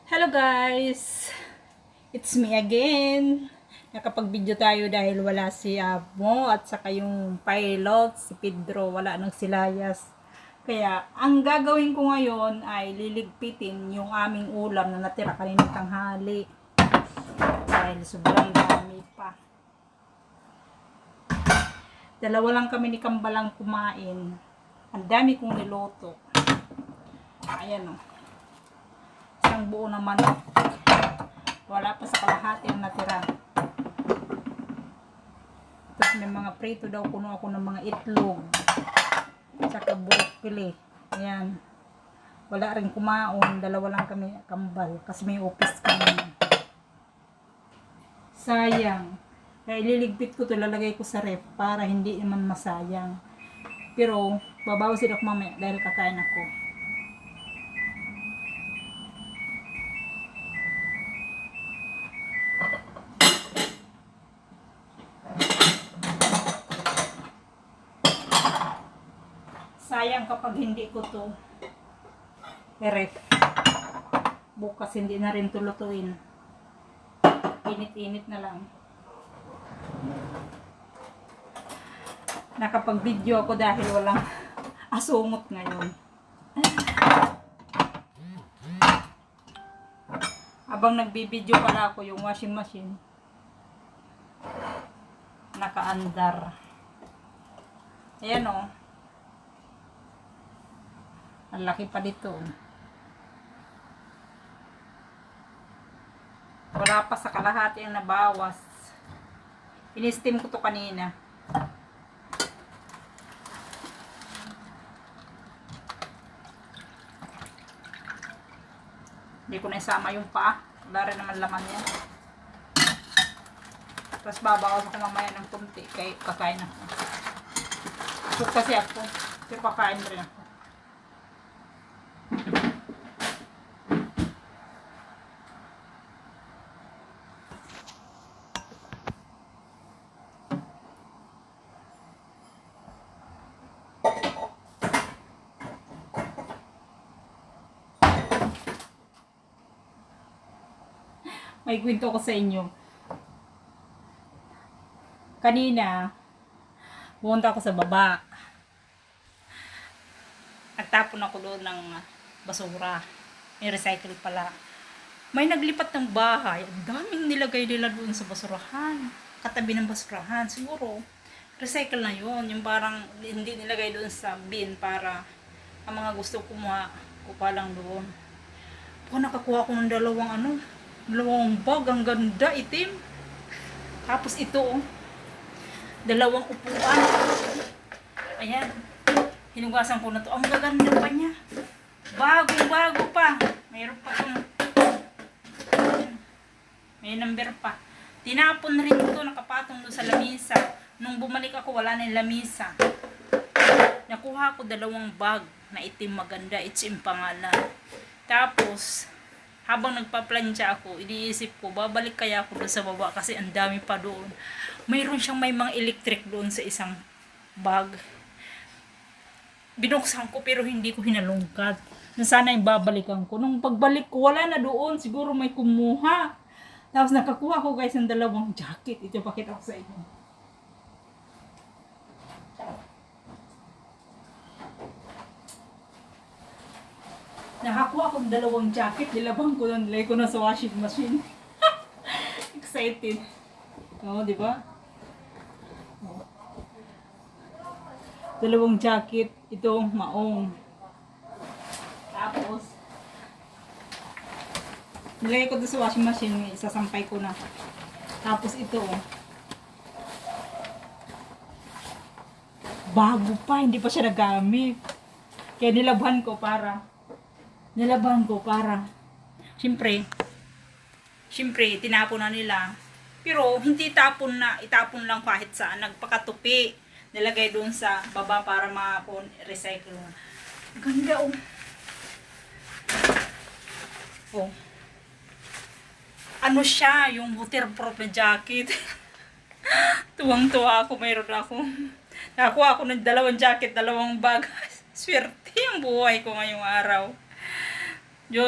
Hello guys! It's me again. Nakapag-video tayo dahil wala si Amo at saka yung pilot, si Pedro, wala nang silayas. Kaya, ang gagawin ko ngayon ay liligpitin yung aming ulam na natira kanina tanghali. Dahil sobrang dami pa. Dalawa lang kami ni Kambalang kumain. Ang dami kong niloto. Ayan o. Isang buo na manok. Wala pa sa kalahati ang natira. Tapos may mga prito daw, puno ako ng mga itlog. Tsaka broccoli. Ayan. Wala rin kumaon. Dalawa lang kami kambal. Kasi may office kami. Sayang. Kaya ililigpit ko to, lalagay ko sa ref para hindi naman masayang. Pero babawasin ako mamaya dahil kakain ako. Sayang kapag hindi ko to ref. Bukas hindi na rin to lutuin. Init-init na lang. Nakapag-video ako dahil walang asungot ngayon. Habang nagbibideo pala ako, yung washing machine nakaandar. Ayan o. Ang laki pa dito. Wala pa sa kalahati ang nabawas. In-steam ko to kanina. Hindi ko na isama yung paa. Wala rin naman laman yan. Tapos babawas ako mamaya ng kunti. Kaya kakain ako. Cook kasi ako. Pero kakain rin ako. May kwento ko sa inyo. Kanina, pumunta ako sa baba. Nagtapon ako doon ng basura. May recycle pala. May naglipat ng bahay. Ang daming nilagay nila doon sa basurahan. Katabi ng basurahan. Siguro, recycle na yun. Yung parang hindi nilagay doon sa bin para ang mga gusto kumuha ko pa lang doon. Kung nakakuha ko ng dalawang bag, ang ganda, itim. Tapos ito, dalawang upuan. Ayan. Hinugasan ko na to. Ang gaganda pa niya. Bago pa. Mayroon pa itong, may number pa. Tinapon rin ito, nakapatong doon sa lamisa. Nung bumalik ako, wala na yung lamisa. Nakuha ko dalawang bag na itim, maganda. Itim pangalan. Tapos, habang nagpa-plancha ako, iniisip ko, babalik kaya ako doon sa baba kasi ang dami pa doon. Mayroon siyang may mga electric doon sa isang bag. Binuksan ko pero hindi ko hinalungkat. Na sana yung babalikan ko. Nung pagbalik ko, wala na doon. Siguro may kumuha. Tapos nakakuha ko guys ng dalawang jacket. Ito, pakita ko sa inyo. Nakakuha akong dalawang jacket, nilabang ko lang, nilagay ko na sa washing machine. Excited. Oo, di ba? Oh. Dalawang jacket, itong maong. Tapos, nilagay ko doon sa washing machine, isasampay ko na. Tapos ito, bago pa, hindi pa siya nagamit. Kaya nilabhan ko para Siyempre, tinapon na nila. Pero, hindi itapon lang kahit saan. Nagpakatupi. Nilagay doon sa baba para recycle. Ganda, oh. Oh. Ano siya, yung waterproof na jacket. Tuwang-tuwa ako, mayroon ako. Nakakuha ako ng dalawang jacket, dalawang bag. Swerte ang buhay ko ngayong araw. Yun.